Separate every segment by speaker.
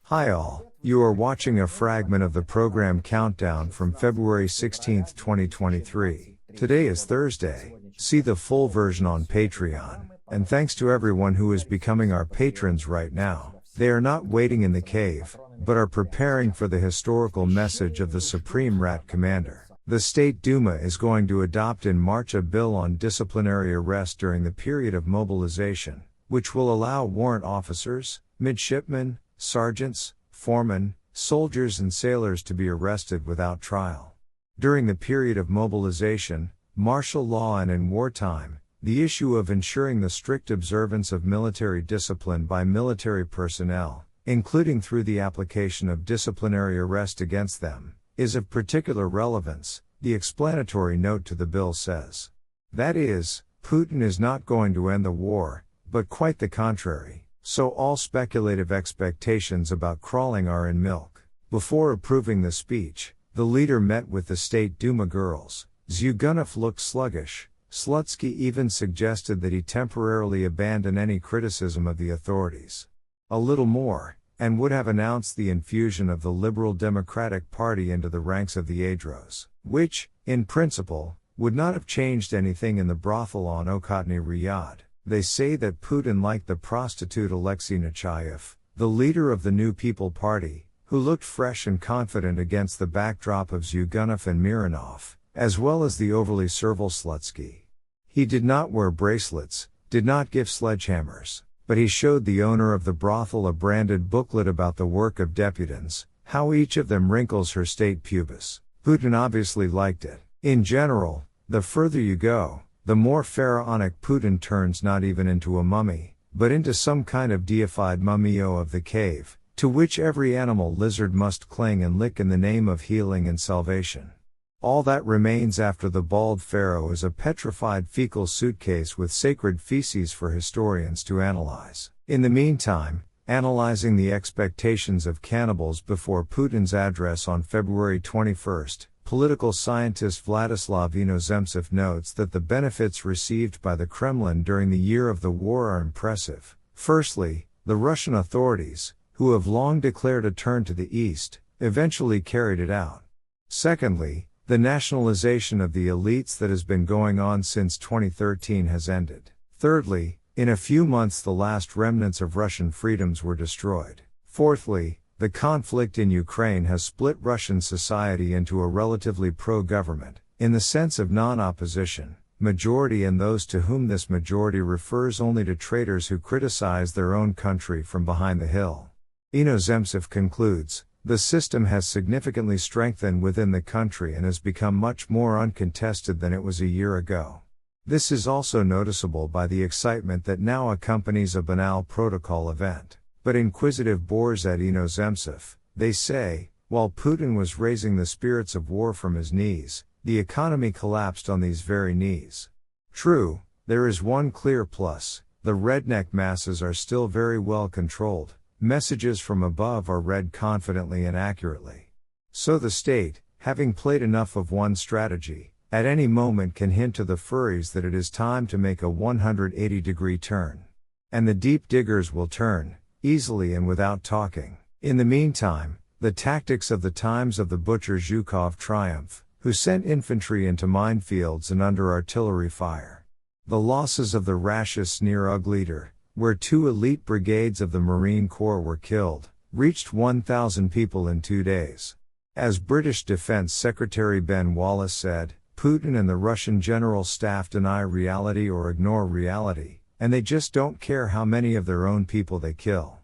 Speaker 1: Hi all, you are watching a fragment of the program Countdown from February 16, 2023. Today is Thursday. See the full version on Patreon. And thanks to everyone who is becoming our patrons right now. They are not waiting in the cave, but are preparing for the historical message of the Supreme Rat Commander. The State Duma is going to adopt in March a bill on disciplinary arrest during the period of mobilization, which will allow warrant officers, midshipmen, sergeants, foremen, soldiers and sailors to be arrested without trial. During the period of mobilization, martial law and in wartime, the issue of ensuring the strict observance of military discipline by military personnel, including through the application of disciplinary arrest against them, is of particular relevance, the explanatory note to the bill says. That is, Putin is not going to end the war, but quite the contrary. So all speculative expectations about crawling are in milk. Before approving the speech, the leader met with the State Duma girls. Zyuganov looked sluggish. Slutsky even suggested that he temporarily abandon any criticism of the authorities. A little more, and would have announced the infusion of the Liberal Democratic Party into the ranks of the Adros, which, in principle, would not have changed anything in the brothel on Okhotny Riyadh. They say that Putin liked the prostitute Alexei Nechayev, the leader of the New People Party, who looked fresh and confident against the backdrop of Zyuganov and Mironov, as well as the overly servile Slutsky. He did not wear bracelets, did not give sledgehammers, but he showed the owner of the brothel a branded booklet about the work of deputants, how each of them wrinkles her state pubis. Putin obviously liked it. In general, the further you go, the more pharaonic Putin turns not even into a mummy, but into some kind of deified mumiyo of the cave, to which every animal lizard must cling and lick in the name of healing and salvation. All that remains after the bald pharaoh is a petrified fecal suitcase with sacred feces for historians to analyze. In the meantime, analyzing the expectations of cannibals before Putin's address on February 21, political scientist Vladislav Inozemtsev notes that the benefits received by the Kremlin during the year of the war are impressive. Firstly, the Russian authorities, who have long declared a turn to the east, eventually carried it out. Secondly, the nationalization of the elites that has been going on since 2013 has ended. Thirdly, in a few months the last remnants of Russian freedoms were destroyed. Fourthly, the conflict in Ukraine has split Russian society into a relatively pro-government, in the sense of non-opposition, majority and those to whom this majority refers only to traitors who criticize their own country from behind the hill. Inozemtsev concludes, the system has significantly strengthened within the country and has become much more uncontested than it was a year ago. This is also noticeable by the excitement that now accompanies a banal protocol event. But inquisitive bores at Inozemtsev, they say, while Putin was raising the spirits of war from his knees, the economy collapsed on these very knees. True, there is one clear plus, the redneck masses are still very well controlled, messages from above are read confidently and accurately. So the state, having played enough of one strategy, at any moment can hint to the furries that it is time to make a 180-degree turn. And the deep diggers will turn, easily and without talking. In the meantime, the tactics of the times of the butcher Zhukov triumph, who sent infantry into minefields and under artillery fire. The losses of the Rashists near Ugleder, where 2 elite brigades of the Marine Corps were killed, reached 1,000 people in 2 days. As British Defense Secretary Ben Wallace said, Putin and the Russian General Staff deny reality or ignore reality, and they just don't care how many of their own people they kill.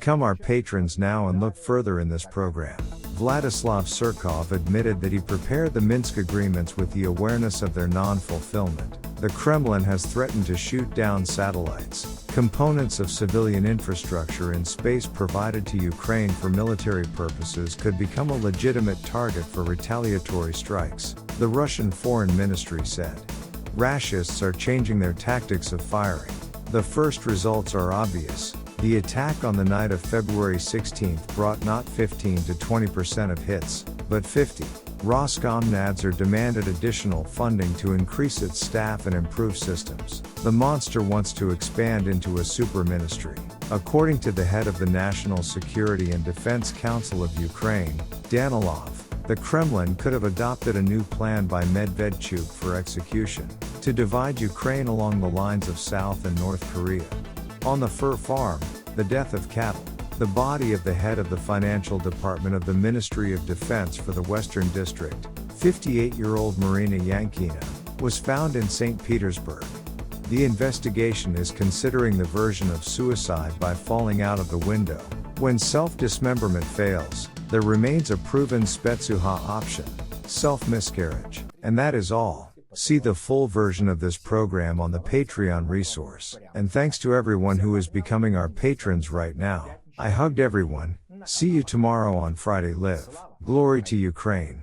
Speaker 1: Become our patrons now and look further in this program. Vladislav Surkov admitted that he prepared the Minsk agreements with the awareness of their non-fulfillment. The Kremlin has threatened to shoot down satellites, components of civilian infrastructure in space provided to Ukraine for military purposes could become a legitimate target for retaliatory strikes, the Russian Foreign Ministry said. Rashists are changing their tactics of firing. The first results are obvious. The attack on the night of February 16 brought not 15 to 20% of hits, but 50. Roskomnadzor demanded additional funding to increase its staff and improve systems. The monster wants to expand into a super ministry. According to the head of the National Security and Defense Council of Ukraine, Danilov, the Kremlin could have adopted a new plan by Medvedchuk for execution, to divide Ukraine along the lines of South and North Korea. On the fur farm, the death of cattle. The body of the head of the financial department of the Ministry of Defense for the Western District, 58-year-old Marina Yankina, was found in St. Petersburg. The investigation is considering the version of suicide by falling out of the window. When self-dismemberment fails, there remains a proven Spetsuha option, self-miscarriage. And that is all. See the full version of this program on the Patreon resource. And thanks to everyone who is becoming our patrons right now. I hugged everyone. See you tomorrow on Friday Live. Glory to Ukraine.